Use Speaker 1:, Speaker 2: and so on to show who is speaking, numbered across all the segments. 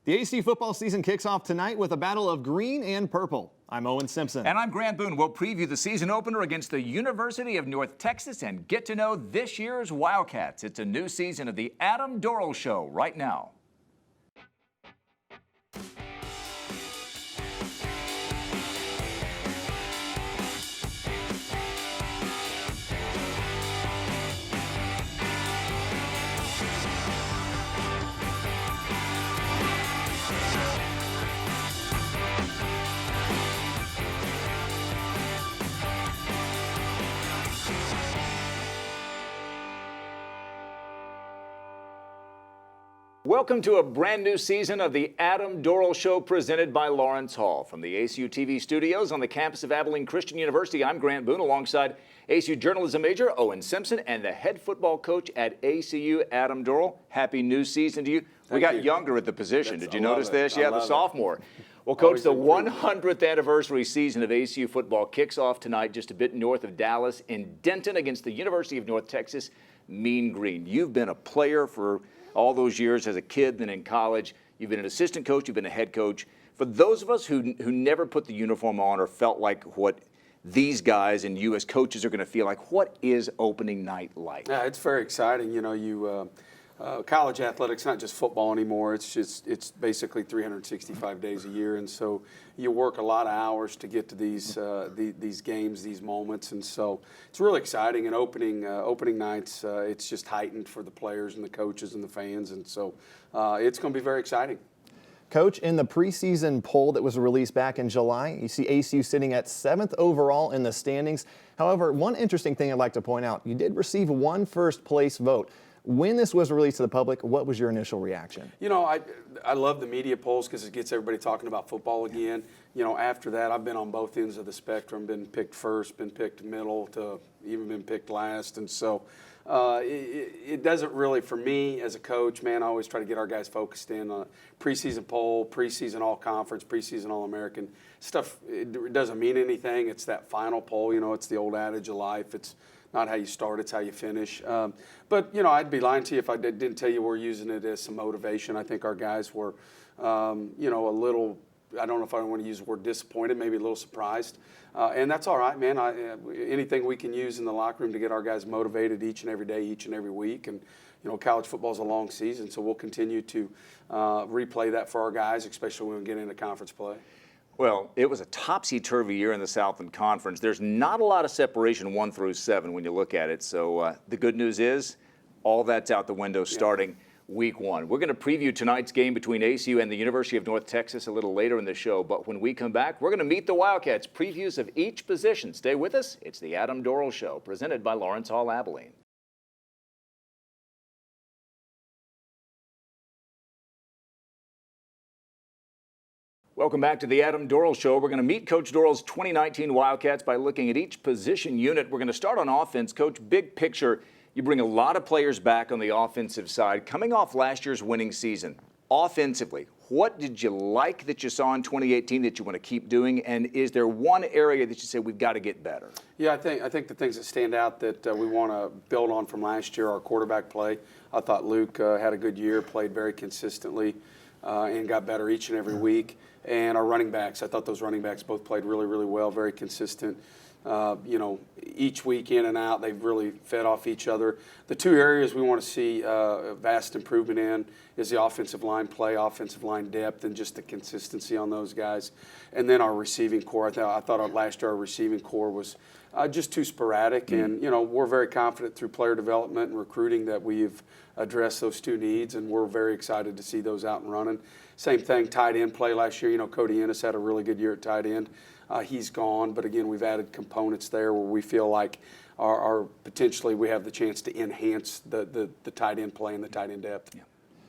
Speaker 1: The AC football season kicks off tonight with a battle of green and purple. I'm Owen Simpson.
Speaker 2: And I'm Grant Boone. We'll preview the season opener against the University of North Texas and get to know this year's Wildcats. It's a new season of the Adam Dorrel Show right now. Welcome to a brand new season of the Adam Dorrel Show presented by Lawrence Hall. From the ACU TV studios on the campus of Abilene Christian University, I'm Grant Boone alongside ACU journalism major Owen Simpson and the head football coach at ACU, Adam Dorrel. Happy new season to you. We got younger at the position. Did you notice this? Yeah, the sophomore. Well, Coach, the 100th anniversary season of ACU football kicks off tonight just a bit north of Dallas in Denton against the University of North Texas, Mean Green. You've been a player for all those years as a kid, then in college. You've been an assistant coach, you've been a head coach. For those of us who never put the uniform on or felt like what these guys and you as coaches are going to feel like, what is opening night like?
Speaker 3: Yeah, it's very exciting. You know, college athletics, not just football anymore. It's basically 365 days a year, and so you work a lot of hours to get to these games, these moments, and so it's really exciting. And opening nights, it's just heightened for the players and the coaches and the fans, and so it's going to be very exciting.
Speaker 1: Coach, in the preseason poll that was released back in July, you see ACU sitting at 7th overall in the standings. However, one interesting thing I'd like to point out, you did receive one first place vote. When this was released to the public, what was your initial reaction?
Speaker 3: You know, I love the media polls because it gets everybody talking about football again. You know, after that, I've been on both ends of the spectrum, been picked first, been picked middle, to even been picked last. And so it doesn't really, for me as a coach, man, I always try to get our guys focused in on preseason poll, preseason all-conference, preseason all-American. Stuff, it doesn't mean anything. It's that final poll. You know, it's the old adage of life. It's not how you start, it's how you finish. But, you know, I'd be lying to you if I didn't tell you we're using it as some motivation. I think our guys were, you know, a little, I don't know if I want to use the word disappointed, maybe a little surprised. And that's all right, man. Anything we can use in the locker room to get our guys motivated each and every day, each and every week. And, you know, college football is a long season, so we'll continue to replay that for our guys, especially when we get into conference play.
Speaker 2: Well, it was a topsy-turvy year in the Southland Conference. There's not a lot of separation 1 through 7 when you look at it. So the good news is all that's out the window starting week 1. We're going to preview tonight's game between ACU and the University of North Texas a little later in the show. But when we come back, we're going to meet the Wildcats, previews of each position. Stay with us. It's the Adam Dorrel Show, presented by Lawrence Hall Abilene. Welcome back to the Adam Dorrel Show. We're going to meet Coach Dorrel's 2019 Wildcats by looking at each position unit. We're going to start on offense. Coach, big picture, you bring a lot of players back on the offensive side. Coming off last year's winning season, offensively, what did you like that you saw in 2018 that you want to keep doing? And is there one area that you say we've got to get better?
Speaker 3: Yeah, I think the things that stand out that we want to build on from last year are quarterback play. I thought Luke had a good year, played very consistently, and got better each and every week. And our running backs, I thought those running backs both played really, really well, very consistent. You know, each week in and out, they've really fed off each other. The two areas we want to see vast improvement in is the offensive line play, offensive line depth, and just the consistency on those guys. And then our receiving core. I thought last year our receiving core was just too sporadic. And, you know, we're very confident through player development and recruiting that we've addressed those two needs, and we're very excited to see those out and running. Same thing, tight end play last year. You know, Cody Ennis had a really good year at tight end. He's gone, but again, we've added components there where we feel like our potentially we have the chance to enhance the tight end play and the tight end depth.
Speaker 1: Yeah.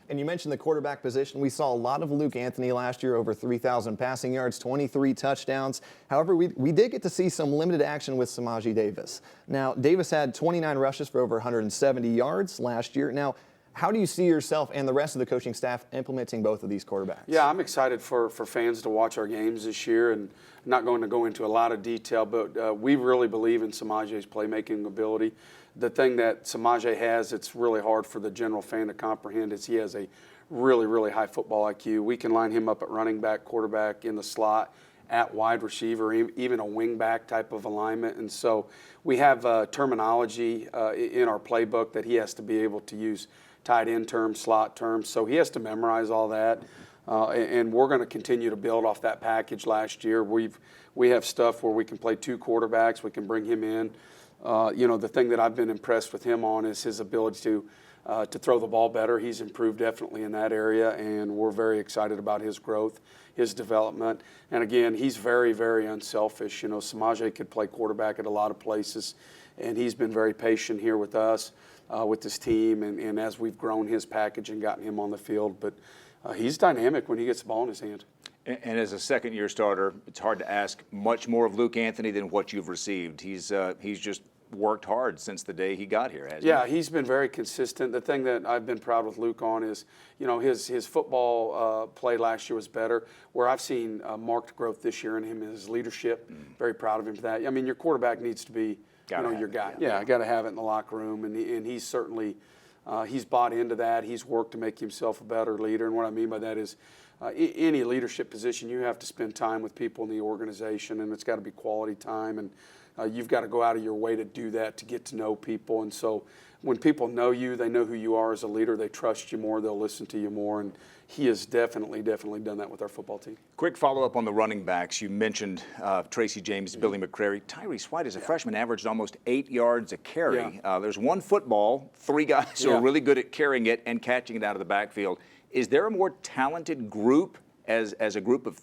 Speaker 1: And you mentioned the quarterback position. We saw a lot of Luke Anthony last year, over 3,000 passing yards, 23 touchdowns. However, we did get to see some limited action with Samaje Davis. Now, Davis had 29 rushes for over 170 yards last year. Now, how do you see yourself and the rest of the coaching staff implementing both of these quarterbacks?
Speaker 3: Yeah, I'm excited for fans to watch our games this year, and I'm not going to go into a lot of detail, but we really believe in Samaje's playmaking ability. The thing that Samaje has, it's really hard for the general fan to comprehend, is he has a really, really high football IQ. We can line him up at running back, quarterback, in the slot, at wide receiver, even a wing back type of alignment. And so we have terminology in our playbook that he has to be able to use, tight end terms, slot terms. So he has to memorize all that. And we're going to continue to build off that package. Last year, we have stuff where we can play 2 quarterbacks. We can bring him in. The thing that I've been impressed with him on is his ability to throw the ball better. He's improved definitely in that area, and we're very excited about his growth, his development. And again, he's very, very unselfish. Samaje could play quarterback at a lot of places, and he's been very patient here with us, with this team, and as we've grown his package and gotten him on the field. But he's dynamic when he gets the ball in his hand.
Speaker 2: And as a second-year starter, it's hard to ask much more of Luke Anthony than what you've received. He's just worked hard since the day he got here, hasn't he?
Speaker 3: Yeah, he's been very consistent. The thing that I've been proud with Luke on is, his football play last year was better. Where I've seen marked growth this year in him is his leadership. Very proud of him for that. I mean, your quarterback needs to be, your guy. Yeah, got to have it in the locker room, and he's certainly he's bought into that. He's worked to make himself a better leader, and what I mean by that is any leadership position, you have to spend time with people in the organization, and it's got to be quality time, and you've got to go out of your way to do that, to get to know people. And so when people know you, they know who you are as a leader, they trust you more, they'll listen to you more, and he has definitely done that with our football team.
Speaker 2: Quick follow-up on the running backs. You mentioned Tracy James, Billy McCrary. Tyrese White, as a freshman, averaged almost 8 yards a carry. There's one football, 3 guys who are really good at carrying it and catching it out of the backfield. Is there a more talented group as a group of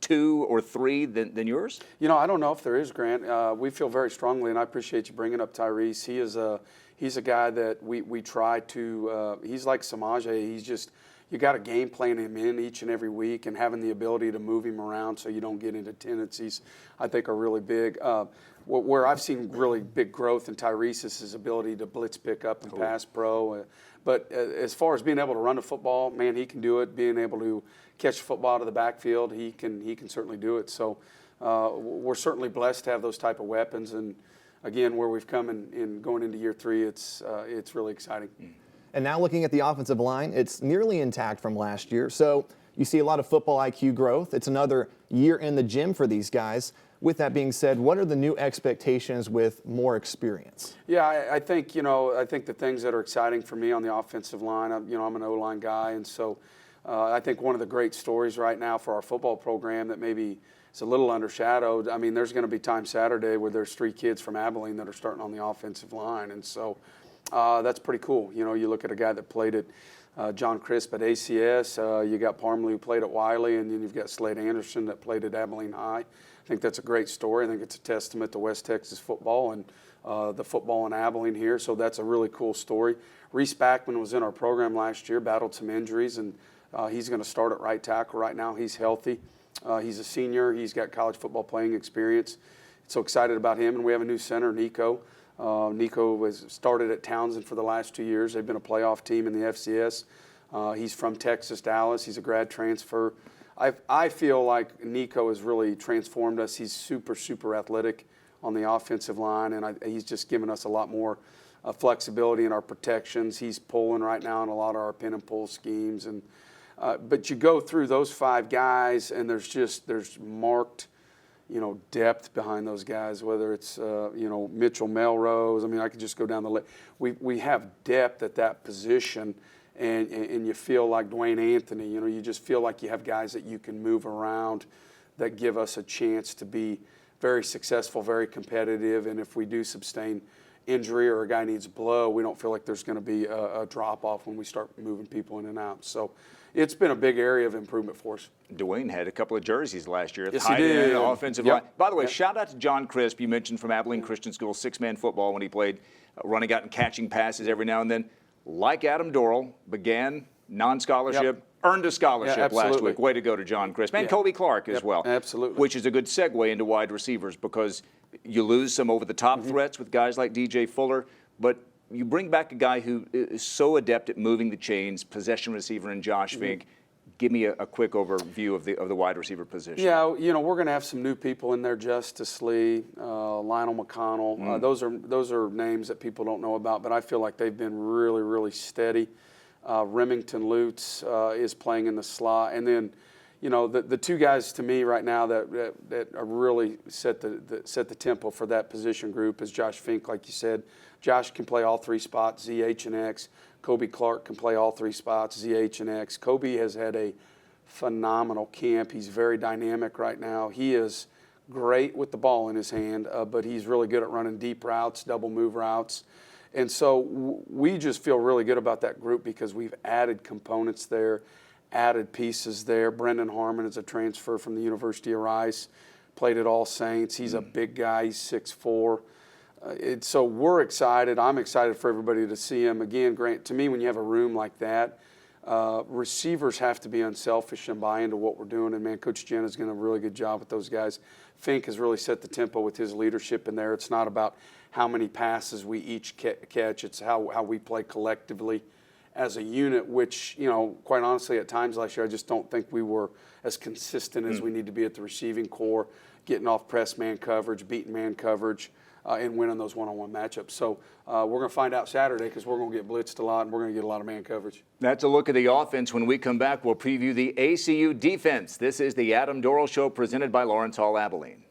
Speaker 2: 2 or 3 than yours?
Speaker 3: I don't know if there is, Grant. We feel very strongly, and I appreciate you bringing up Tyrese. He's a guy that we try to. He's like Samaje. You got to game plan him in each and every week, and having the ability to move him around so you don't get into tendencies, I think, are really big. Where I've seen really big growth in Tyrese is his ability to blitz pick up and pass pro. But as far as being able to run the football, man, he can do it. Being able to catch the football out of the backfield, he can certainly do it. So we're certainly blessed to have those type of weapons. And again, where we've come in going into year 3, it's really exciting.
Speaker 1: And now looking at the offensive line, it's nearly intact from last year. So you see a lot of football IQ growth. It's another year in the gym for these guys. With that being said, what are the new expectations with more experience?
Speaker 3: Yeah, I think the things that are exciting for me on the offensive line, I'm an O-line guy, and so I think one of the great stories right now for our football program that maybe is a little undershadowed. I mean, there's going to be time Saturday where there's 3 kids from Abilene that are starting on the offensive line, and so that's pretty cool. You look at a guy that played at John Crisp at ACS. You got Parmley who played at Wiley, and then you've got Slade Anderson that played at Abilene High. I think that's a great story. I think it's a testament to West Texas football and the football in Abilene here. So that's a really cool story. Reese Backman was in our program last year, battled some injuries, and he's going to start at right tackle right now. He's healthy. He's a senior. He's got college football playing experience. So excited about him. And we have a new center, Nico. Nico was started at Townsend for the last 2 years. They've been a playoff team in the FCS. He's from Texas, Dallas. He's a grad transfer. I feel like Nico has really transformed us. He's super, super athletic on the offensive line, and he's just given us a lot more flexibility in our protections. He's pulling right now in a lot of our pin and pull schemes. And but you go through those 5 guys, and there's marked depth behind those guys, whether it's, Mitchell Melrose. I mean, I could just go down the list. We have depth at that position, and you feel like Dwayne Anthony. You just feel like you have guys that you can move around that give us a chance to be very successful, very competitive. And if we do sustain injury or a guy needs a blow, we don't feel like there's going to be a drop-off when we start moving people in and out. So it's been a big area of improvement for us.
Speaker 2: Dwayne had a couple of jerseys last year.
Speaker 3: Yes, he did.
Speaker 2: Offensive line. By the way, shout out to John Crisp. You mentioned from Abilene Christian School, 6-man football when he played, running out and catching passes every now and then. Like Adam Dorrel, began non-scholarship, earned a scholarship last week. Way to go to John Crisp. And Kobe Clark as well.
Speaker 3: Absolutely.
Speaker 2: Which is a good segue into wide receivers because you lose some over-the-top threats with guys like DJ Fuller, but you bring back a guy who is so adept at moving the chains, possession receiver in Josh Fink. Give me a quick overview of the wide receiver position.
Speaker 3: Yeah, we're going to have some new people in there: Justice Lee, Lionel McConnell. Those are names that people don't know about, but I feel like they've been really, really steady. Remington Lutz is playing in the slot. And then, you know, the two guys to me right now that are really set the tempo for that position group is Josh Fink, like you said. Josh can play all three spots, Z, H, and X. Kobe Clark can play all three spots, Z, H, and X. Kobe has had a phenomenal camp. He's very dynamic right now. He is great with the ball in his hand, but he's really good at running deep routes, double move routes. And so we just feel really good about that group because we've added components there, added pieces there. Brendan Harmon is a transfer from the University of Rice, played at All Saints. He's a big guy. He's 6'4". So we're excited. I'm excited for everybody to see him. Again, Grant, to me, when you have a room like that, receivers have to be unselfish and buy into what we're doing. And, man, Coach Jenna's doing a really good job with those guys. Fink has really set the tempo with his leadership in there. It's not about how many passes we each catch. It's how we play collectively as a unit, which, you know, quite honestly, at times last year, I just don't think we were as consistent as we need to be at the receiving core, getting off press man coverage, beating man coverage, and winning those one-on-one matchups. So we're going to find out Saturday because we're going to get blitzed a lot and we're going to get a lot of man coverage.
Speaker 2: That's a look at the offense. When we come back, we'll preview the ACU defense. This is the Adam Dorrel Show presented by Lawrence Hall Abilene.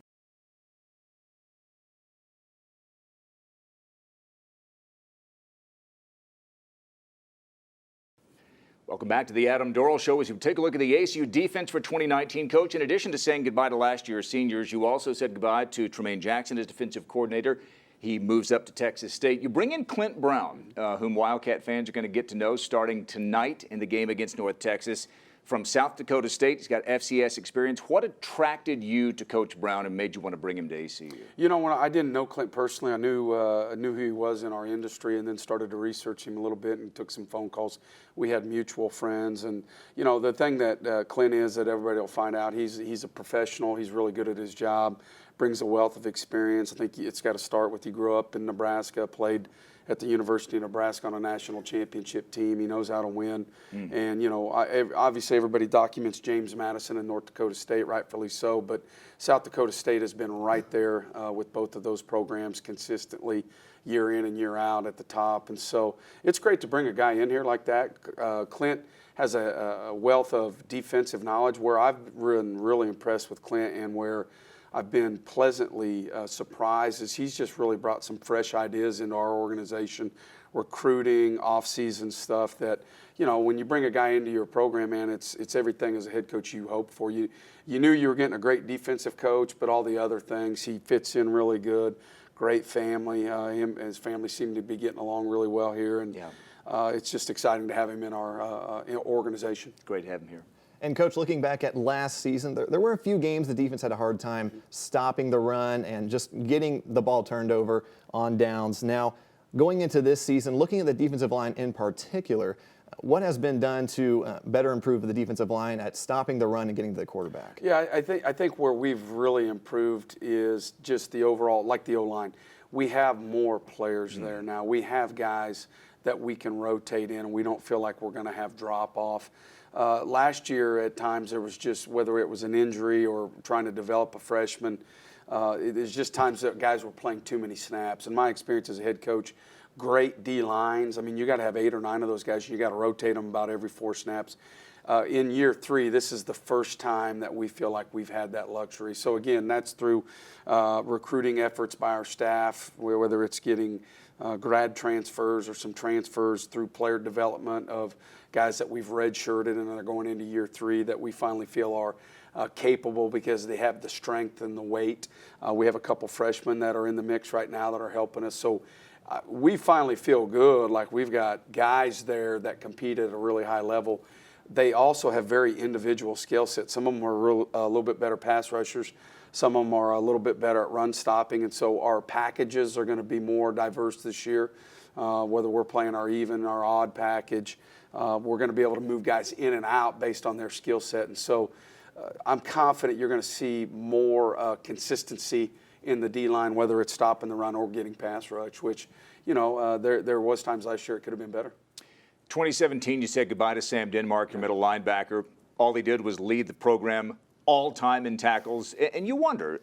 Speaker 2: Welcome back to the Adam Dorrel Show as you take a look at the ACU defense for 2019. Coach, in addition to saying goodbye to last year's seniors, you also said goodbye to Tremaine Jackson as defensive coordinator. He moves up to Texas State. You bring in Clint Brown, whom Wildcat fans are going to get to know starting tonight in the game against North Texas. From South Dakota State, he's got FCS experience. What attracted you to Coach Brown and made you want to bring him to ACU? You
Speaker 3: know, when I didn't know Clint personally, I knew who he was in our industry, and then started to research him a little bit and took some phone calls. We had mutual friends, and you know, the thing that Clint is that everybody will find out, he's a professional. He's really good at his job, brings a wealth of experience. I think it's got to start with he grew up in Nebraska, played at the University of Nebraska on a national championship team. He knows how to win. And, you know, obviously everybody documents James Madison and North Dakota State, rightfully so, but South Dakota State has been right there with both of those programs consistently year in and year out at the top. And so it's great to bring a guy in here like that. Clint has a wealth of defensive knowledge. Where I've been really impressed with Clint and where I've been pleasantly surprised is he's just really brought some fresh ideas into our organization, recruiting, off-season stuff that, you know, when you bring a guy into your program, man, it's everything as a head coach you hope for. You knew you were getting a great defensive coach, but all the other things, he fits in really good. Great family. Him and his family seem to be getting along really well here, and it's just exciting to have him in our organization.
Speaker 2: Great to have him here.
Speaker 1: And, Coach, looking back at last season, there were a few games the defense had a hard time stopping the run and just getting the ball turned over on downs. Now, going into this season, looking at the defensive line in particular, what has been done to better improve the defensive line at stopping the run and getting to the quarterback?
Speaker 3: Yeah, I think where we've really improved is just the overall, like the O-line. We have more players there now. We have guys that we can rotate in, and we don't feel like we're going to have drop-off. Last year, at times, there was just, whether it was an injury or trying to develop a freshman, there's just times that guys were playing too many snaps. In my experience as a head coach, great D-lines. I mean, you got to have 8 or 9 of those guys. You got to rotate them about every 4 snaps. In year 3, this is the first time that we feel like we've had that luxury. So, again, that's through recruiting efforts by our staff, whether it's getting grad transfers or some transfers through player development of guys that we've redshirted and are going into year 3 that we finally feel are capable because they have the strength and the weight. We have a couple freshmen that are in the mix right now that are helping us. So we finally feel good, like we've got guys there that compete at a really high level. They also have very individual skill sets. Some of them are a little bit better pass rushers. Some of them are a little bit better at run stopping. And so our packages are going to be more diverse this year, whether we're playing our even, our odd package. We're going to be able to move guys in and out based on their skill set. And so I'm confident you're going to see more consistency in the D-line, whether it's stopping the run or getting pass rush, which, you know, there was times last year it could have been better.
Speaker 2: 2017, you said goodbye to Sam Denmark, your middle linebacker. All he did was lead the program all-time in tackles. And you wonder,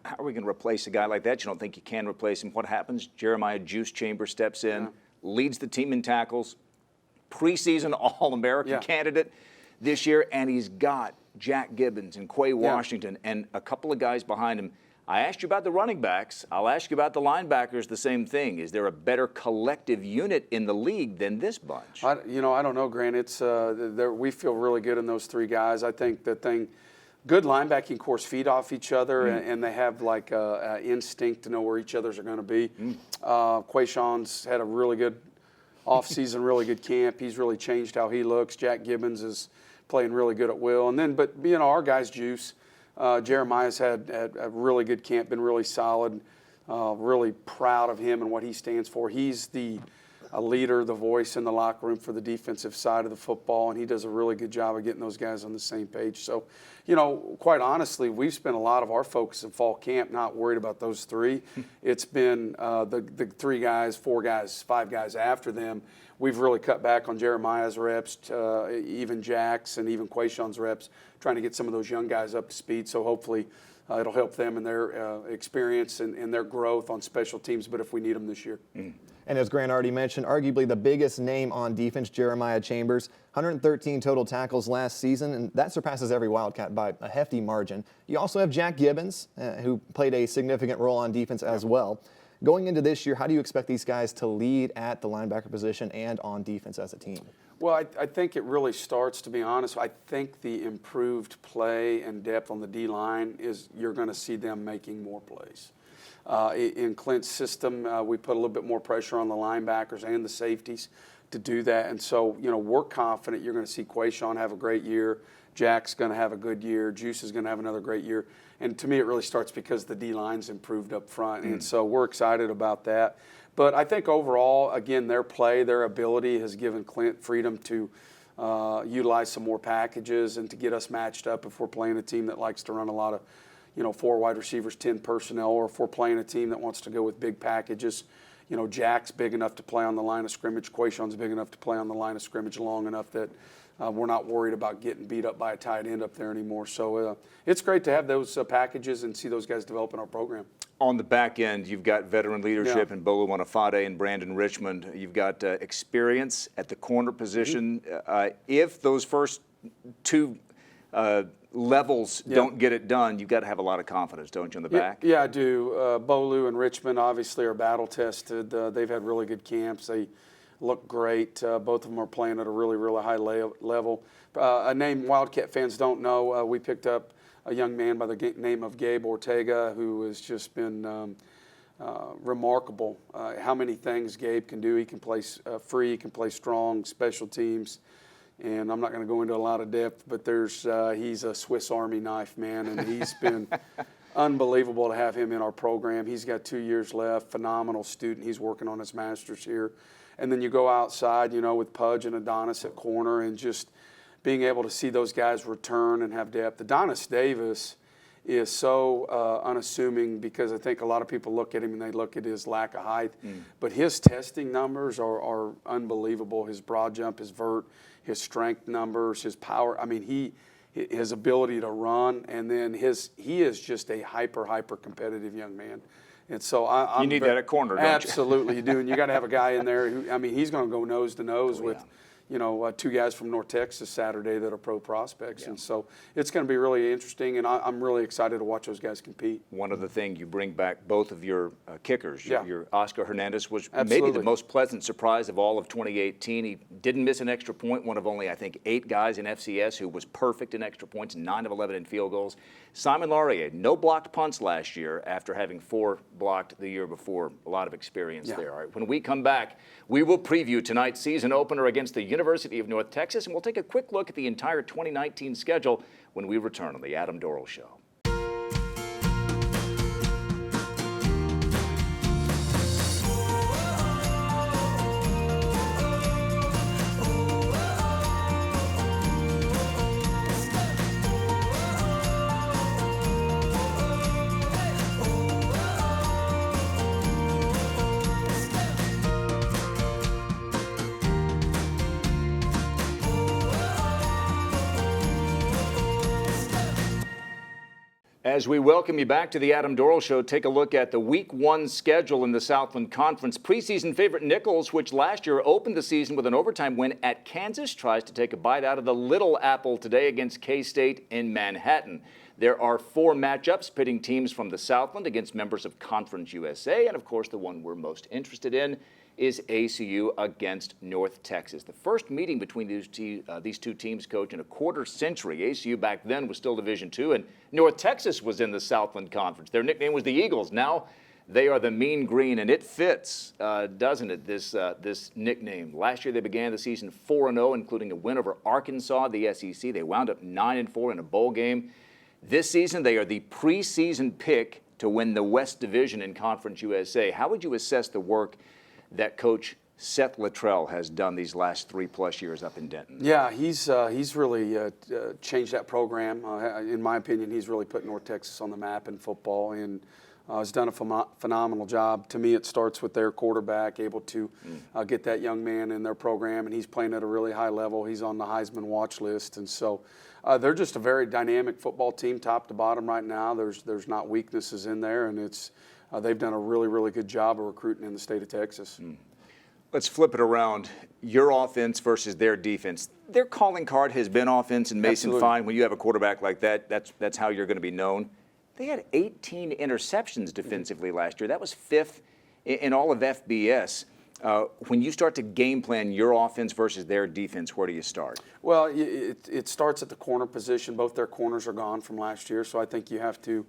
Speaker 2: how are we going to replace a guy like that? You don't think you can replace him. What happens? Jeremiah Juice Chambers steps in, leads the team in tackles, preseason All-American candidate this year, and he's got Jack Gibbons and Quay Washington and a couple of guys behind him. I asked you about the running backs. I'll ask you about the linebackers, the same thing. Is there a better collective unit in the league than this bunch?
Speaker 3: I don't know, Grant. It's we feel really good in those three guys. I think good linebacking course feed off each other, and they have like a instinct to know where each other's are going to be. Quayshawn's had a really good off-season, really good camp. He's really changed how he looks. Jack Gibbons is playing really good at will. And then, but our guys juice. Jeremiah's had a really good camp, been really solid. Really proud of him and what he stands for. He's a leader, the voice in the locker room for the defensive side of the football, and he does a really good job of getting those guys on the same page. So, quite honestly, we've spent a lot of our focus in fall camp not worried about those three. It's been the 3 guys, 4 guys, 5 guys after them. We've really cut back on Jeremiah's reps, even Jack's and even Quayshawn's reps, trying to get some of those young guys up to speed. So hopefully it'll help them in their experience and their growth on special teams, but if we need them this year.
Speaker 1: And as Grant already mentioned, arguably the biggest name on defense, Jeremiah Chambers, 113 total tackles last season, and that surpasses every Wildcat by a hefty margin. You also have Jack Gibbons, who played a significant role on defense as well. Going into this year, how do you expect these guys to lead at the linebacker position and on defense as a team?
Speaker 3: Well, I think it really starts, to be honest, I think the improved play and depth on the D-line is you're going to see them making more plays. In Clint's system, we put a little bit more pressure on the linebackers and the safeties to do that. And so, we're confident you're going to see Quayshawn have a great year. Jack's going to have a good year. Juice is going to have another great year. And to me, it really starts because the D-line's improved up front. And so we're excited about that. But I think overall, again, their play, their ability has given Clint freedom to utilize some more packages and to get us matched up if we're playing a team that likes to run a lot of 4 wide receivers, 10 personnel, or if we're playing a team that wants to go with big packages. Jack's big enough to play on the line of scrimmage. Quayshawn's big enough to play on the line of scrimmage long enough that we're not worried about getting beat up by a tight end up there anymore. So it's great to have those packages and see those guys develop in our program.
Speaker 2: On the back end, you've got veteran leadership in Bolu Wanafade and Brandon Richmond. You've got experience at the corner position. If those first 2 levels don't get it done, you've got to have a lot of confidence, don't you, in the back?
Speaker 3: Yeah, I do. Bolu and Richmond obviously are battle tested. They've had really good camps. They look great. Both of them are playing at a really, really high level. A name Wildcat fans don't know, we picked up a young man by the name of Gabe Ortega, who has just been remarkable. How many things Gabe can do. He can play free, he can play strong, special teams. And I'm not going to go into a lot of depth, but he's a Swiss Army knife, man, and he's been unbelievable to have him in our program. He's got 2 years left, phenomenal student. He's working on his master's here. And then you go outside, with Pudge and Adonis at corner and just being able to see those guys return and have depth. Adonis Davis is so unassuming because I think a lot of people look at him and they look at his lack of height. But his testing numbers are unbelievable. His broad jump, his vert, his strength numbers, his power. I mean, his ability to run, and then he is just a hyper competitive young man. And so
Speaker 2: you need that at corner, don't you?
Speaker 3: Absolutely, you do. And you got to have a guy in there who, he's going to go nose to nose with, 2 guys from North Texas Saturday that are pro prospects. And so it's going to be really interesting, and I'm really excited to watch those guys compete.
Speaker 2: One of the things you bring back both of your kickers. Your Oscar Hernandez was maybe the most pleasant surprise of all of 2018. He didn't miss an extra point, one of only, I think, 8 guys in FCS who was perfect in extra points, 9 of 11 in field goals. Simon Laurier, no blocked punts last year after having 4 blocked the year before. A lot of experience there. All right, when we come back, we will preview tonight's season opener against the University of North Texas, and we'll take a quick look at the entire 2019 schedule when we return on the Adam Dorrel Show. As we welcome you back to the Adam Dorrel Show, take a look at the Week 1 schedule in the Southland Conference. Preseason favorite Nichols, which last year opened the season with an overtime win at Kansas, tries to take a bite out of the Little Apple today against K-State in Manhattan. There are 4 matchups pitting teams from the Southland against members of Conference USA, and of course the one we're most interested in is ACU against North Texas. The first meeting between these two teams, Coach, in a quarter century. ACU back then was still Division II, and North Texas was in the Southland Conference. Their nickname was the Eagles. Now they are the Mean Green, and it fits, doesn't it, this nickname. Last year they began the season 4-0, including a win over Arkansas, the SEC. They wound up 9-4 in a bowl game. This season they are the preseason pick to win the West Division in Conference USA. How would you assess the work that Coach Seth Luttrell has done these last 3+ years up in Denton?
Speaker 3: Yeah, he's really changed that program. In my opinion, he's really put North Texas on the map in football, and has done a phenomenal job. To me, it starts with their quarterback, able to get that young man in their program, and he's playing at a really high level. He's on the Heisman watch list, and so they're just a very dynamic football team, top to bottom right now. There's not weaknesses in there, and it's they've done a really, really good job of recruiting in the state of Texas.
Speaker 2: Let's flip it around. Your offense versus their defense. Their calling card has been offense, and Mason
Speaker 3: Absolutely.
Speaker 2: Fine, when you have a quarterback like that, that's how you're going to be known. They had 18 interceptions defensively last year. That was 5th in all of FBS. When you start to game plan your offense versus their defense, where do you start?
Speaker 3: Well, it starts at the corner position. Both their corners are gone from last year, so I think you have to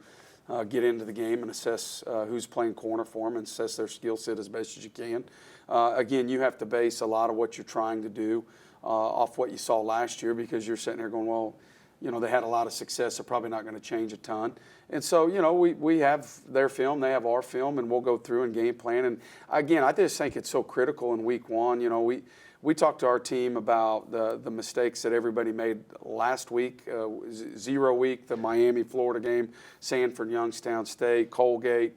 Speaker 3: get into the game and assess who's playing corner for them and assess their skill set as best as you can. Again, you have to base a lot of what you're trying to do off what you saw last year, because you're sitting there going, well, you know, they had a lot of success. They're probably not going to change a ton. And so, you know, we have their film, they have our film, and we'll go through and game plan. And again, I just think it's so critical in week 1. You know, we talked to our team about the mistakes that everybody made last week, 0 week, the Miami, Florida game, Sanford, Youngstown State, Colgate,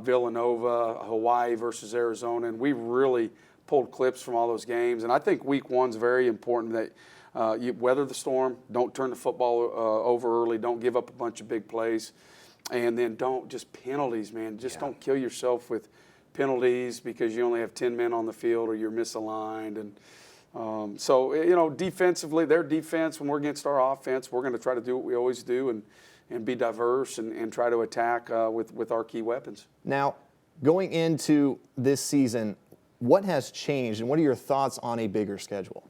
Speaker 3: Villanova, Hawaii versus Arizona, and we really pulled clips from all those games. And I think week 1's very important, that you weather the storm, don't turn the football over early, don't give up a bunch of big plays, and then don't just penalties, man. Just don't kill yourself with penalties because you only have 10 men on the field or you're misaligned. And so, you know, defensively, their defense, when we're against our offense, we're going to try to do what we always do and be diverse and try to attack with our key weapons.
Speaker 1: Now, going into this season, what has changed and what are your thoughts on a bigger schedule?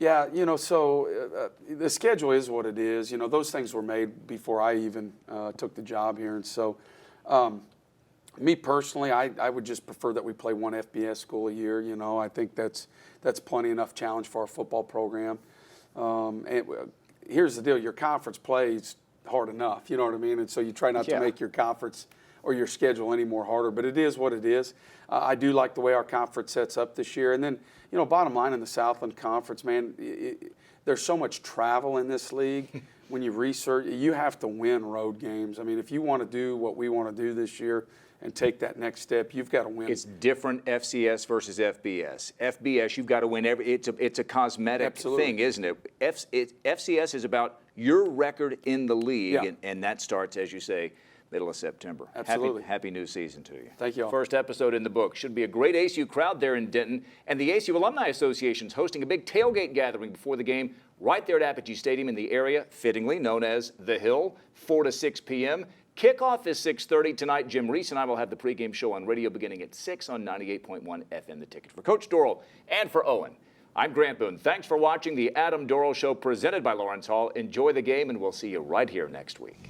Speaker 3: Yeah, you know, so the schedule is what it is. You know, those things were made before I even took the job here. And so me personally, I would just prefer that we play one FBS school a year. You know, I think that's plenty enough challenge for our football program. And here's the deal. Your conference plays hard enough, you know what I mean? And so you try not to make your conference or your schedule any more harder, but it is what it is. I do like the way our conference sets up this year. And then, you know, bottom line in the Southland Conference, man, there's so much travel in this league. When you research, you have to win road games. I mean, if you want to do what we want to do this year and take that next step, you've got to win.
Speaker 2: It's different FCS versus FBS. FBS, you've got to win every. It's a cosmetic thing, isn't it? FCS is about your record in the league, and that starts, as you say, middle of September.
Speaker 3: Absolutely.
Speaker 2: Happy new season to you.
Speaker 3: Thank you all.
Speaker 2: First episode in the book. Should be a great ASU crowd there in Denton. And the ASU Alumni Association is hosting a big tailgate gathering before the game right there at Apogee Stadium in the area, fittingly known as The Hill, 4 to 6 p.m. Kickoff is 6:30 tonight. Jim Reese and I will have the pregame show on radio beginning at 6 on 98.1 FM The Ticket. For Coach Dorrel and for Owen, I'm Grant Boone. Thanks for watching the Adam Dorrel Show presented by Lawrence Hall. Enjoy the game, and we'll see you right here next week.